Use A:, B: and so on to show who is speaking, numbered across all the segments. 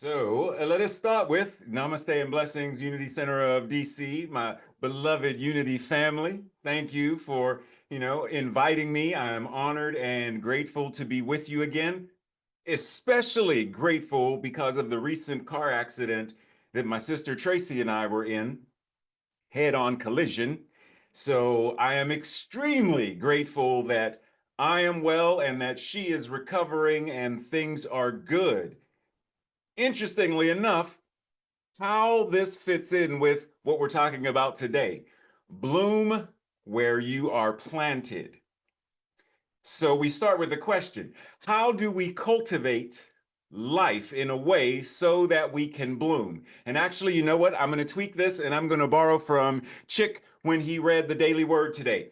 A: Let us start with Namaste and Blessings, Unity Center of DC, my beloved Unity family. Thank you for, inviting me. I'm honored and grateful to be with you again, especially grateful because of the recent car accident that my sister Tracy and I were in, head-on collision. So I am extremely grateful that I am well and that she is recovering and things are good. Interestingly enough, how this fits in with what we're talking about today. Bloom where you are planted. So we start with the question, how do we cultivate life in a way so that we can bloom? And actually, you know what? I'm going to tweak this and I'm going to borrow from Chick when he read the Daily Word today.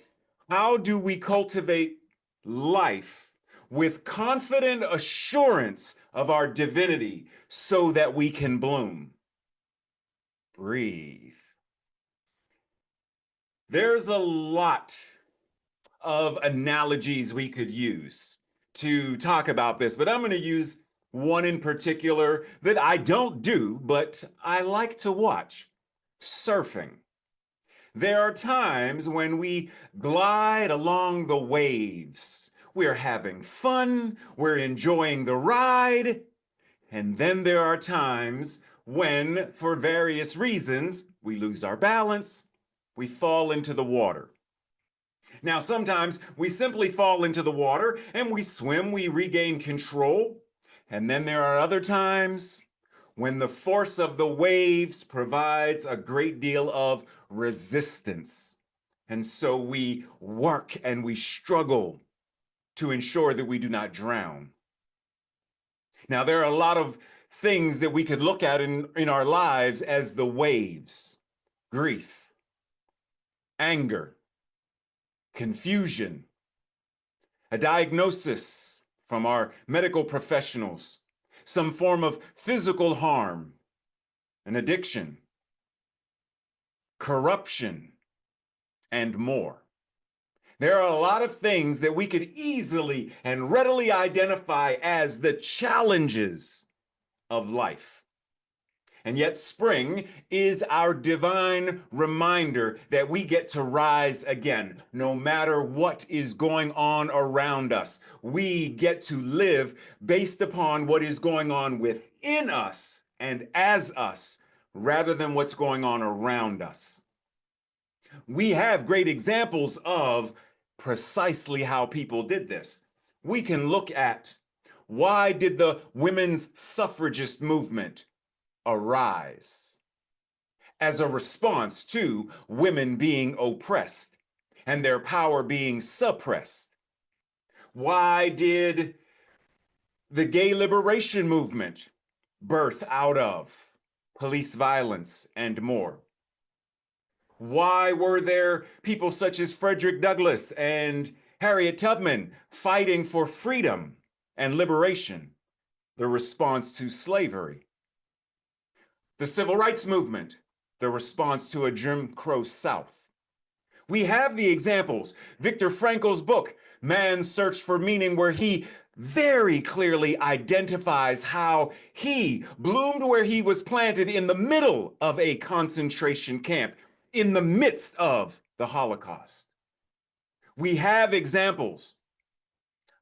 A: How do we cultivate life with confident assurance of our divinity so that we can bloom? Breathe. There's a lot of analogies we could use to talk about this, but I'm going to use one in particular that I don't do, but I like to watch: surfing. There are times when we glide along the waves. We're having fun, we're enjoying the ride, and then there are times when, for various reasons, we lose our balance, we fall into the water. Now, sometimes we simply fall into the water and we swim, we regain control. And then there are other times when the force of the waves provides a great deal of resistance. And so we work and we struggle to ensure that we do not drown. Now, there are a lot of things that we could look at in our lives as the waves: grief, anger, confusion, a diagnosis from our medical professionals, some form of physical harm, an addiction, corruption, and more. There are a lot of things that we could easily and readily identify as the challenges of life. And yet spring is our divine reminder that we get to rise again. No matter what is going on around us, we get to live based upon what is going on within us and as us, rather than what's going on around us. We have great examples of precisely how people did this. We can look at, why did the women's suffragist movement arise? As a response to women being oppressed and their power being suppressed. Why did the gay liberation movement birth out of police violence and more? Why were there people such as Frederick Douglass and Harriet Tubman fighting for freedom and liberation? The response to slavery. The civil rights movement, the response to a Jim Crow South. We have the examples. Viktor Frankl's book, Man's Search for Meaning, where he very clearly identifies how he bloomed where he was planted in the middle of a concentration camp, in the midst of the Holocaust. We have examples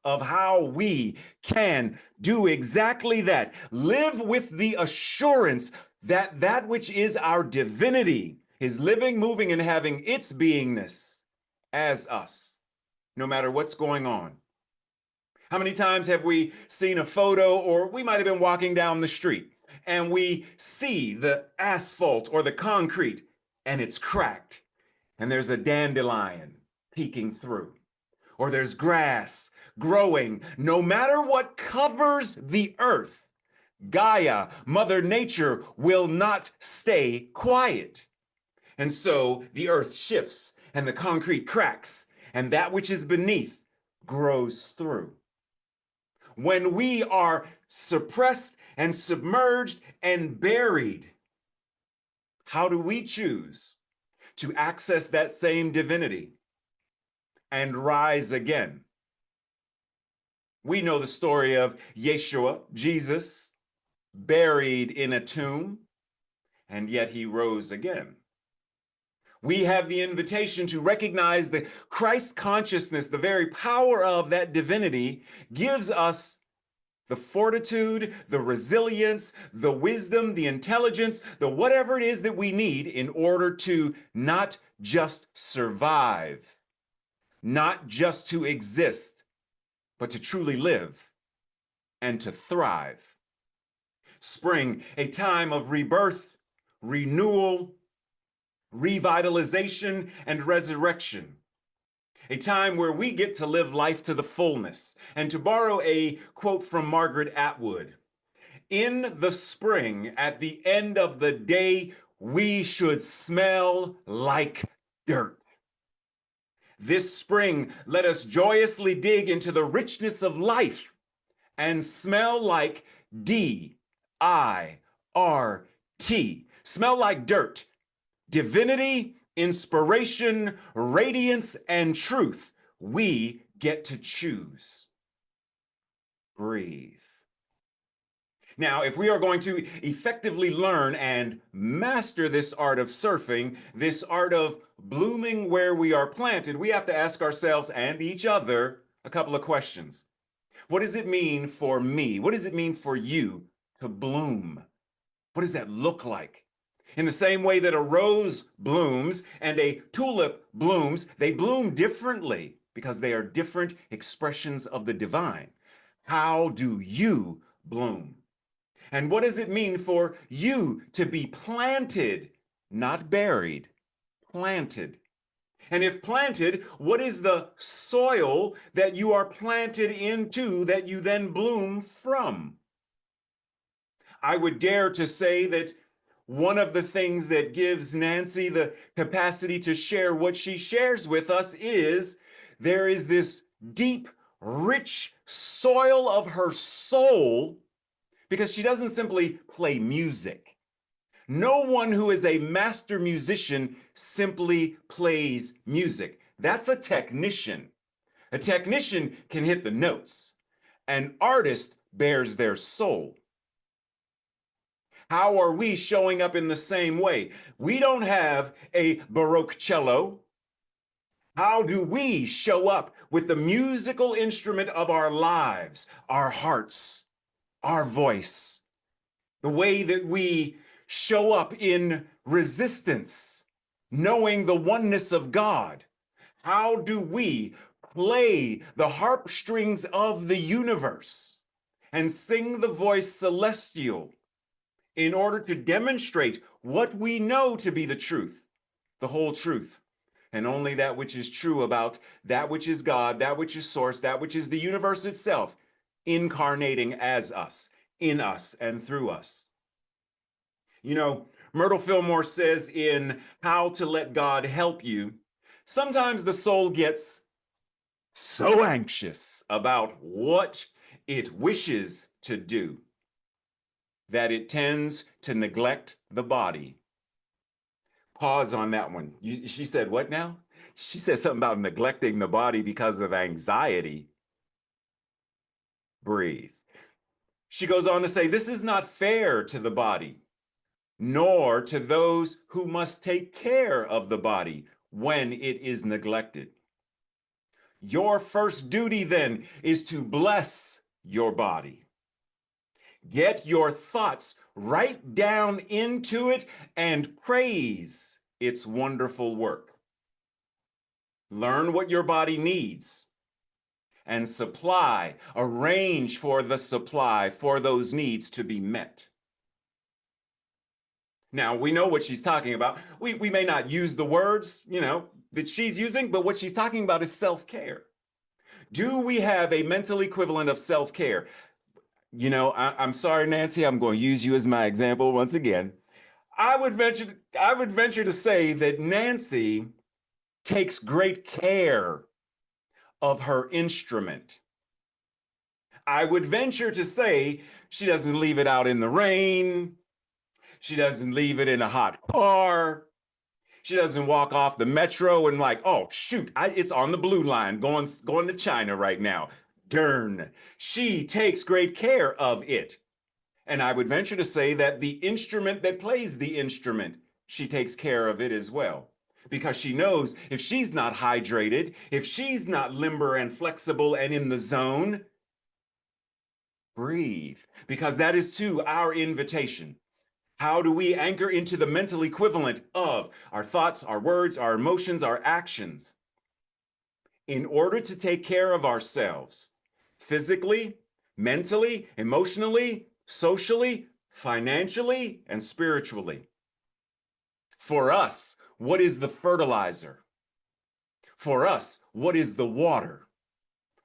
A: of how we can do exactly that. Live with the assurance that that which is our divinity is living, moving, and having its beingness as us, no matter what's going on. How many times have we seen a photo, or we might have been walking down the street, and we see the asphalt or the concrete, and it's cracked, and there's a dandelion peeking through, or there's grass growing. No matter what covers the earth, Gaia, Mother Nature, will not stay quiet. And so the earth shifts and the concrete cracks, and that which is beneath grows through. When we are suppressed and submerged and buried, how do we choose to access that same divinity and rise again? We know the story of Yeshua, Jesus, buried in a tomb, and yet he rose again. We have the invitation to recognize that Christ consciousness, the very power of that divinity, gives us the fortitude, the resilience, the wisdom, the intelligence, the whatever it is that we need in order to not just survive, not just to exist, but to truly live and to thrive. Spring, a time of rebirth, renewal, revitalization, and resurrection. A time where we get to live life to the fullness. And to borrow a quote from Margaret Atwood, in the spring, at the end of the day, we should smell like dirt. This spring, let us joyously dig into the richness of life and smell like D-I-R-T. Smell like dirt. Divinity, inspiration, radiance, and truth. We get to choose. Breathe. Now, if we are going to effectively learn and master this art of surfing, this art of blooming where we are planted, we have to ask ourselves and each other a couple of questions. What does it mean for me? What does it mean for you to bloom? What does that look like? In the same way that a rose blooms and a tulip blooms, they bloom differently because they are different expressions of the divine. How do you bloom? And what does it mean for you to be planted, not buried, planted? And if planted, what is the soil that you are planted into that you then bloom from? I would dare to say that one of the things that gives Nancy the capacity to share what she shares with us is there is this deep, rich soil of her soul, because she doesn't simply play music. No one who is a master musician simply plays music. That's a technician. A technician can hit the notes. An artist bears their soul. How are we showing up in the same way? We don't have a Baroque cello. How do we show up with the musical instrument of our lives, our hearts, our voice, the way that we show up in resistance, knowing the oneness of God? How do we play the harp strings of the universe and sing the voice celestial in order to demonstrate what we know to be the truth, the whole truth, and only that which is true about that which is God, that which is source, that which is the universe itself, incarnating as us, in us, and through us? You know, Myrtle Fillmore says in How to Let God Help You, sometimes the soul gets so anxious about what it wishes to do that it tends to neglect the body. Pause on that one. She said, what now? She said something about neglecting the body because of anxiety. Breathe. She goes on to say, this is not fair to the body, nor to those who must take care of the body when it is neglected. Your first duty then is to bless your body. Get your thoughts right down into it and praise its wonderful work. Learn what your body needs and supply, arrange for the supply for those needs to be met. Now, we know what she's talking about. We may not use the words, that she's using, but what she's talking about is self-care. Do we have a mental equivalent of self-care? I'm sorry, Nancy, I'm going to use you as my example once again. I would venture to say that Nancy takes great care of her instrument. I would venture to say she doesn't leave it out in the rain. She doesn't leave it in a hot car. She doesn't walk off the metro and like, oh, shoot, it's on the blue line going to China right now. Darn. She takes great care of it. And I would venture to say that the instrument that plays the instrument, she takes care of it as well. Because she knows if she's not hydrated, if she's not limber and flexible and in the zone, breathe. Because that is too our invitation. How do we anchor into the mental equivalent of our thoughts, our words, our emotions, our actions in order to take care of ourselves physically, mentally, emotionally, socially, financially, and spiritually? For us, what is the fertilizer? For us, what is the water?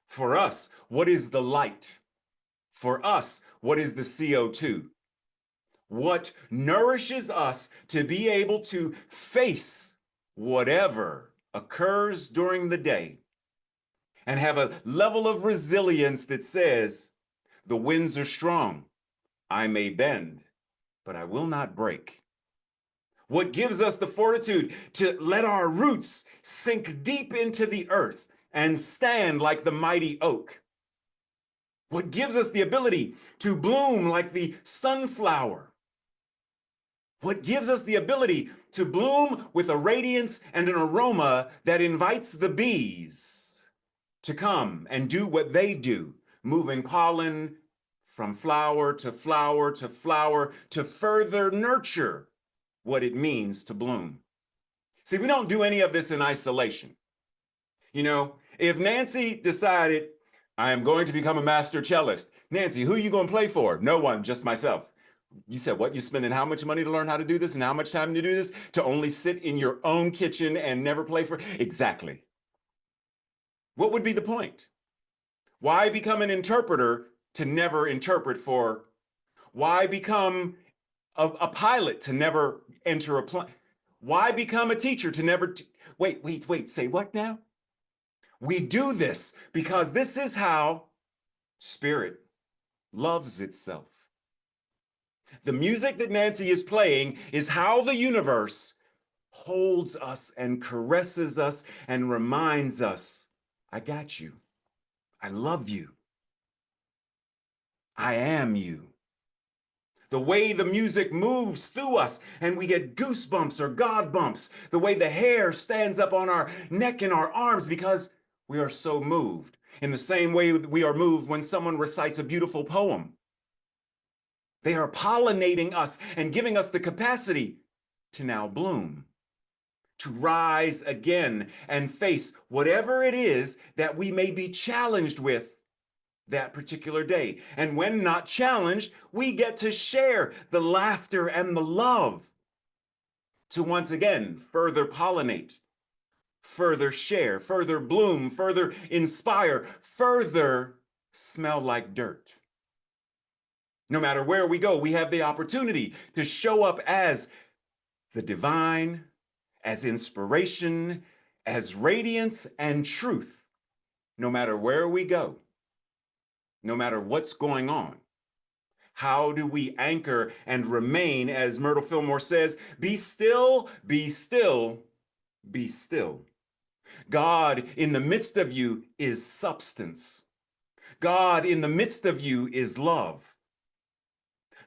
A: For us, what is the light? For us, what is the CO2? What nourishes us to be able to face whatever occurs during the day and have a level of resilience that says, the winds are strong, I may bend, but I will not break. What gives us the fortitude to let our roots sink deep into the earth and stand like the mighty oak? What gives us the ability to bloom like the sunflower? What gives us the ability to bloom with a radiance and an aroma that invites the bees to come and do what they do, moving pollen from flower to flower to flower to further nurture what it means to bloom? See, we don't do any of this in isolation. You know, if Nancy decided, I am going to become a master cellist, Nancy, who are you going to play for? No one, just myself. You said, what? You spending how much money to learn how to do this and how much time to do this? To only sit in your own kitchen and never play for? Exactly. What would be the point? Why become an interpreter to never interpret for? Why become a pilot to never enter a plane? Why become a teacher to never? Wait, say what now? We do this because this is how spirit loves itself. The music that Nancy is playing is how the universe holds us and caresses us and reminds us, I got you. I love you. I am you. The way the music moves through us and we get goosebumps or God bumps, the way the hair stands up on our neck and our arms because we are so moved. In the same way we are moved when someone recites a beautiful poem. They are pollinating us and giving us the capacity to now bloom, to rise again and face whatever it is that we may be challenged with that particular day. And when not challenged, we get to share the laughter and the love to once again further pollinate, further share, further bloom, further inspire, further smell like dirt. No matter where we go, we have the opportunity to show up as the divine, as inspiration, as radiance and truth, no matter where we go, no matter what's going on. How do we anchor and remain, as Myrtle Fillmore says, be still, be still, be still. God in the midst of you is substance. God in the midst of you is love.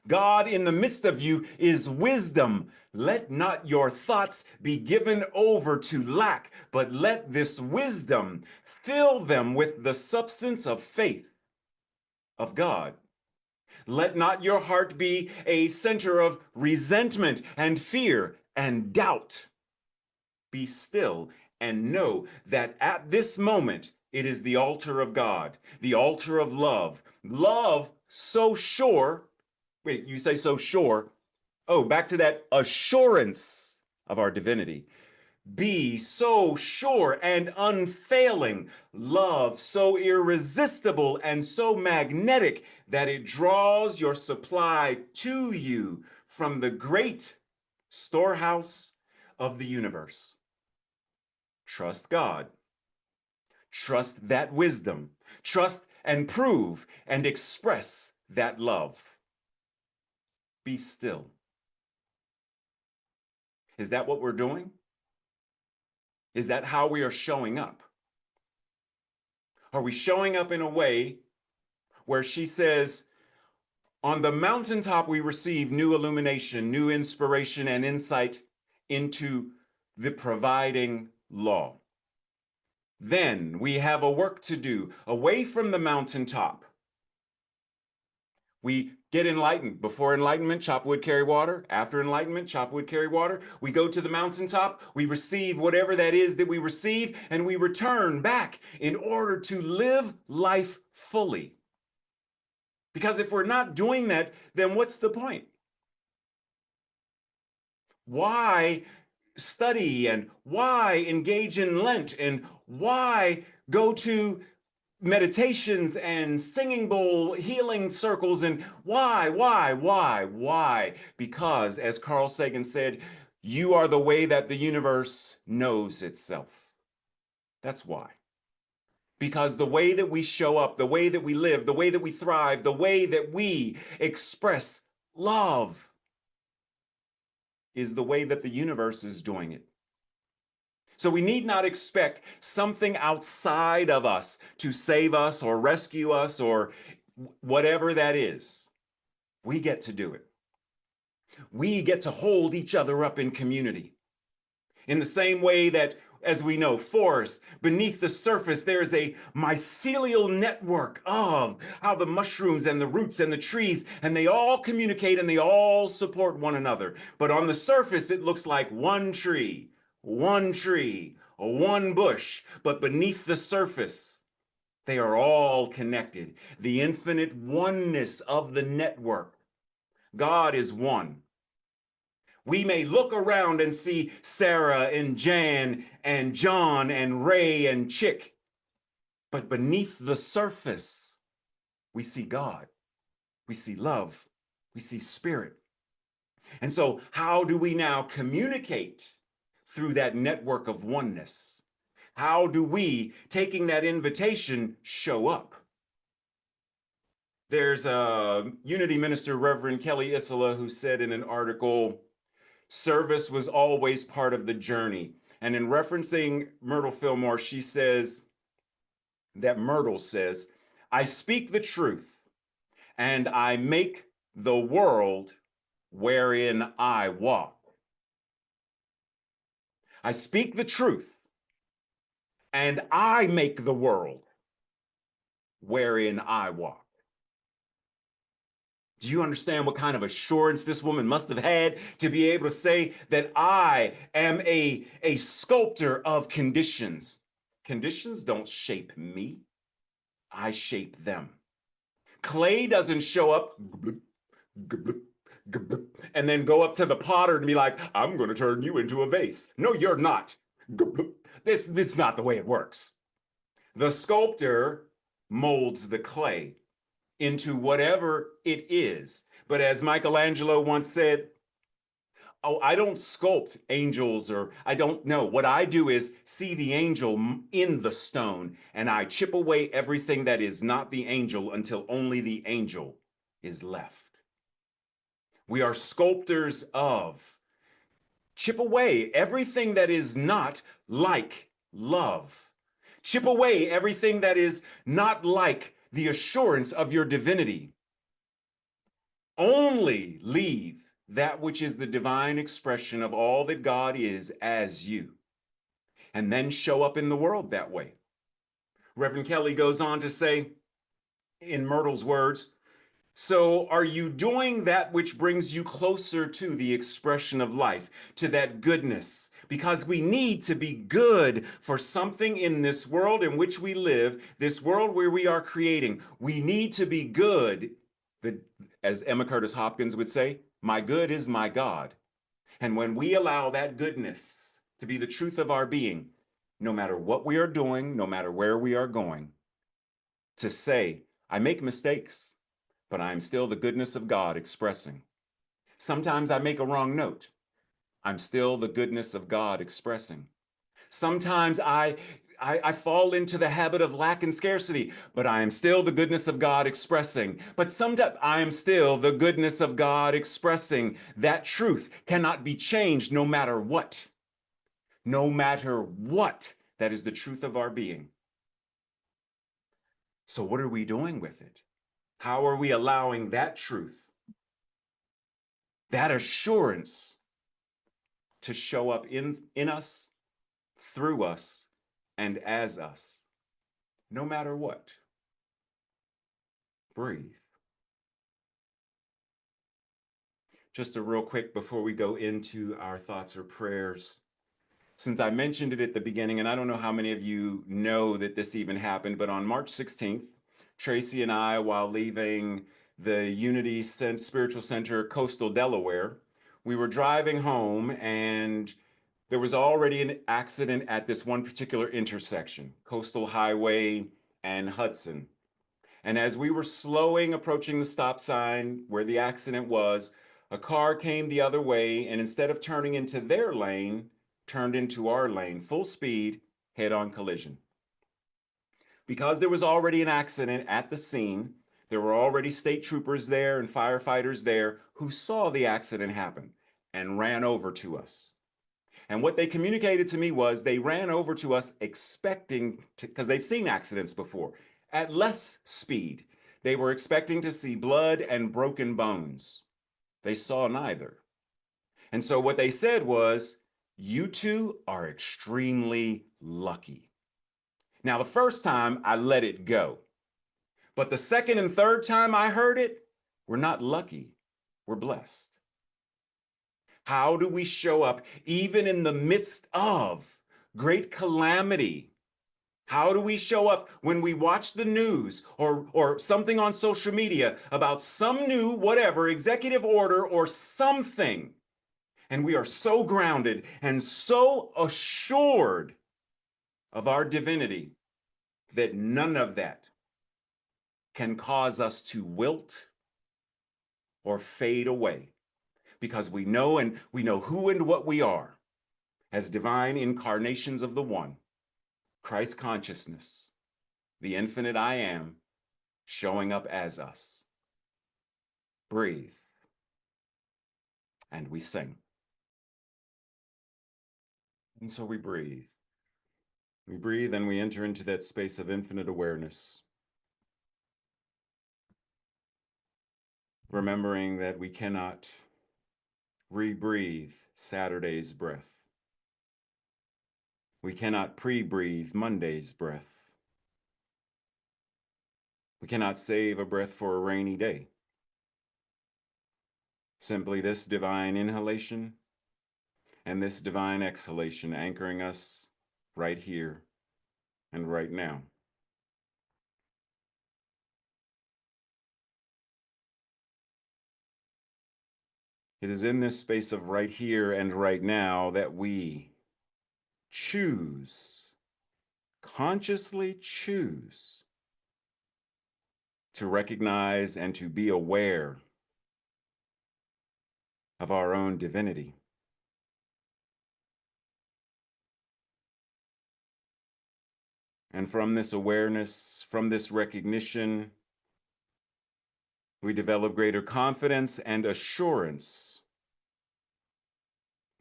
A: God in the midst of you is wisdom. Let not your thoughts be given over to lack, but let this wisdom fill them with the substance of faith of God. Let not your heart be a center of resentment and fear and doubt. Be still and know that at this moment, it is the altar of God, the altar of love. Love so sure. Wait, you say so sure. Oh, back to that assurance of our divinity. Be so sure and unfailing, love so irresistible and so magnetic that it draws your supply to you from the great storehouse of the universe. Trust God. Trust that wisdom. Trust and prove and express that love. Be still. Is that what we're doing? Is that how we are showing up? Are we showing up in a way where she says, On the mountaintop, we receive new illumination, new inspiration, and insight into the providing law. Then we have a work to do away from the mountaintop. We get enlightened. Before enlightenment, chop wood, carry water. After enlightenment, chop wood, carry water. We go to the mountaintop. We receive whatever that is that we receive, and we return back in order to live life fully. Because if we're not doing that, then what's the point? Why study, and why engage in Lent, and why go to meditations and singing bowl healing circles, and why? Because, as Carl Sagan said, you are the way that the universe knows itself. That's why. Because the way that we show up, the way that we live, the way that we thrive, the way that we express love is the way that the universe is doing it. So we need not expect something outside of us to save us or rescue us or whatever that is. We get to do it. We get to hold each other up in community. In the same way that, as we know, forests, beneath the surface, there's a mycelial network of how the mushrooms and the roots and the trees, and they all communicate and they all support one another. But on the surface, it looks like one tree, or one bush. But beneath the surface, they are all connected. The infinite oneness of the network. God is one. We may look around and see Sarah and Jan and John and Ray and Chick, but beneath the surface, we see God, we see love, we see spirit. And so how do we now communicate through that network of oneness? How do we, taking that invitation, show up? There's a Unity minister, Reverend Kelly Isola, who said in an article, service was always part of the journey. And in referencing Myrtle Fillmore, she says that Myrtle says, I speak the truth and I make the world wherein I walk. I speak the truth and I make the world wherein I walk. Do you understand what kind of assurance this woman must have had to be able to say that I am a sculptor of conditions? Conditions don't shape me. I shape them. Clay doesn't show up and then go up to the potter and be like, I'm going to turn you into a vase. No, you're not. This is not the way it works. The sculptor molds the clay into whatever it is. But as Michelangelo once said, oh, I don't sculpt angels, or I don't know. What I do is see the angel in the stone, and I chip away everything that is not the angel until only the angel is left. We are sculptors of. Chip away everything that is not like love. Chip away everything that is not like the assurance of your divinity. Only leave that which is the divine expression of all that God is as you, and then show up in the world that way. Reverend Kelly goes on to say, in Myrtle's words, so are you doing that which brings you closer to the expression of life, to that goodness? Because we need to be good for something in this world in which we live, this world where we are creating. We need to be good. As Emma Curtis Hopkins would say, my good is my God. And when we allow that goodness to be the truth of our being, no matter what we are doing, no matter where we are going, to say, I make mistakes, but I'm still the goodness of God expressing. Sometimes I make a wrong note. I'm still the goodness of God expressing. Sometimes I fall into the habit of lack and scarcity, but I am still the goodness of God expressing. But sometimes I am still the goodness of God expressing. That truth cannot be changed no matter what. No matter what, that is the truth of our being. So what are we doing with it? How are we allowing that truth, that assurance to show up in us, through us, and as us, no matter what? Breathe. Just a real quick before we go into our thoughts or prayers. Since I mentioned it at the beginning, and I don't know how many of you know that this even happened, but on March 16th, Tracy and I, while leaving the Unity Spiritual Center, coastal Delaware, we were driving home and there was already an accident at this one particular intersection, Coastal Highway and Hudson. And as we were slowing, approaching the stop sign where the accident was, a car came the other way and instead of turning into their lane, turned into our lane, full speed, head-on collision. Because there was already an accident at the scene, there were already state troopers there and firefighters there who saw the accident happen and ran over to us. And what they communicated to me was they ran over to us expecting to, because they've seen accidents before, at less speed. They were expecting to see blood and broken bones. They saw neither. And so what they said was, you two are extremely lucky. Now, the first time I let it go, but the second and third time I heard it, we're not lucky, we're blessed. How do we show up even in the midst of great calamity? How do we show up when we watch the news or something on social media about some new whatever executive order or something? And we are so grounded and so assured of our divinity that none of that can cause us to wilt or fade away because we know who and what we are as divine incarnations of the One, Christ consciousness, the infinite I am, showing up as us. Breathe, and we sing. And so we breathe. We breathe and we enter into that space of infinite awareness, remembering that we cannot re-breathe Saturday's breath. We cannot pre-breathe Monday's breath. We cannot save a breath for a rainy day. Simply this divine inhalation and this divine exhalation anchoring us right here and right now. It is in this space of right here and right now that we choose, consciously choose, to recognize and to be aware of our own divinity. And from this awareness, from this recognition, we develop greater confidence and assurance.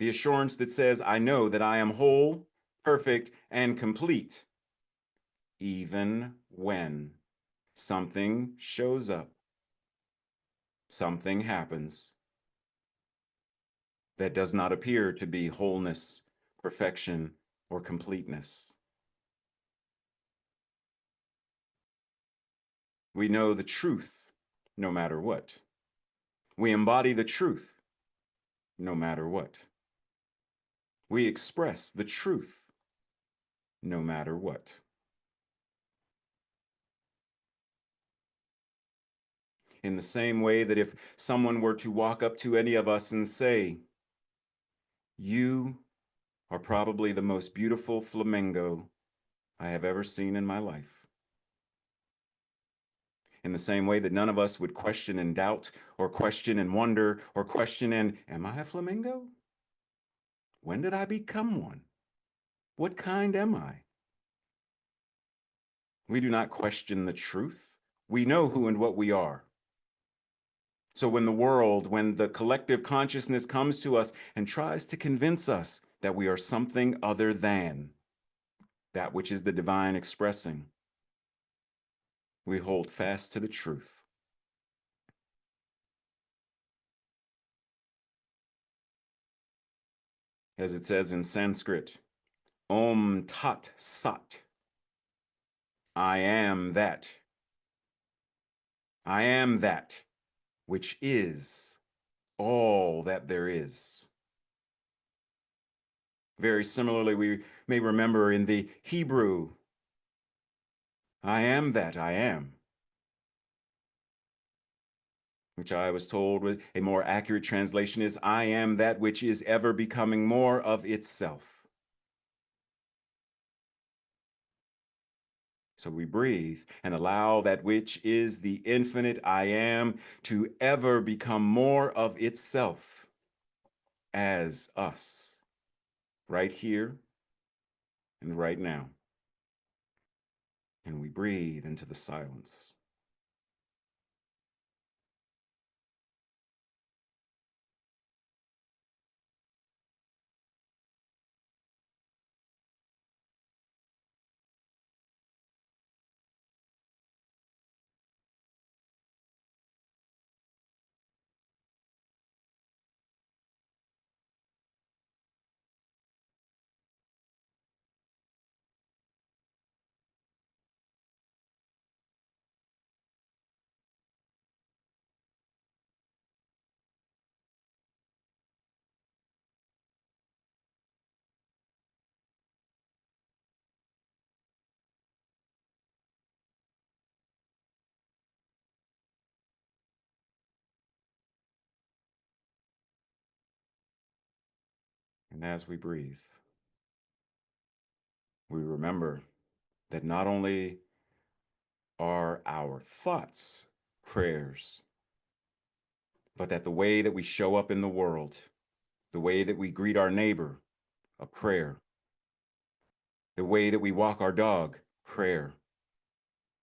A: The assurance that says, I know that I am whole, perfect, and complete, even when something shows up, something happens that does not appear to be wholeness, perfection, or completeness. We know the truth no matter what. We embody the truth no matter what. We express the truth no matter what. In the same way that if someone were to walk up to any of us and say, you are probably the most beautiful flamingo I have ever seen in my life. In the same way that none of us would question and doubt, or question and wonder, or question and, am I a flamingo? When did I become one? What kind am I? We do not question the truth. We know who and what we are. So when the world, when the collective consciousness comes to us and tries to convince us that we are something other than that which is the divine expressing, we hold fast to the truth. as it says in Sanskrit, Om Tat Sat. I am that. I am that which is all that there is. Very similarly, we may remember in the Hebrew, I am that I am, which I was told with a more accurate translation is, I am that which is ever becoming more of itself. So we breathe and allow that which is the infinite I am to ever become more of itself as us, right here and right now. And we breathe into the silence. And as we breathe, we remember that not only are our thoughts prayers, but that the way that we show up in the world, the way that we greet our neighbor, a prayer, the way that we walk our dog, prayer,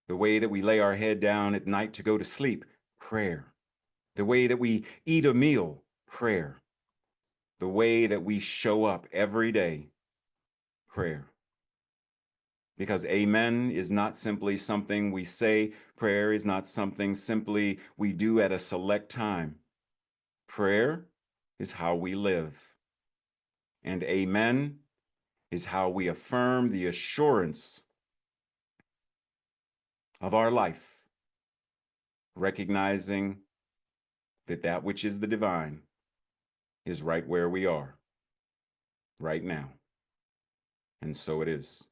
A: the way that we lay our head down at night to go to sleep, prayer, the way that we eat a meal, prayer, the way that we show up every day, prayer. Because amen is not simply something we say. Prayer is not something simply we do at a select time. Prayer is how we live. And amen is how we affirm the assurance of our life, recognizing that that which is the divine is right where we are, right now. And so it is.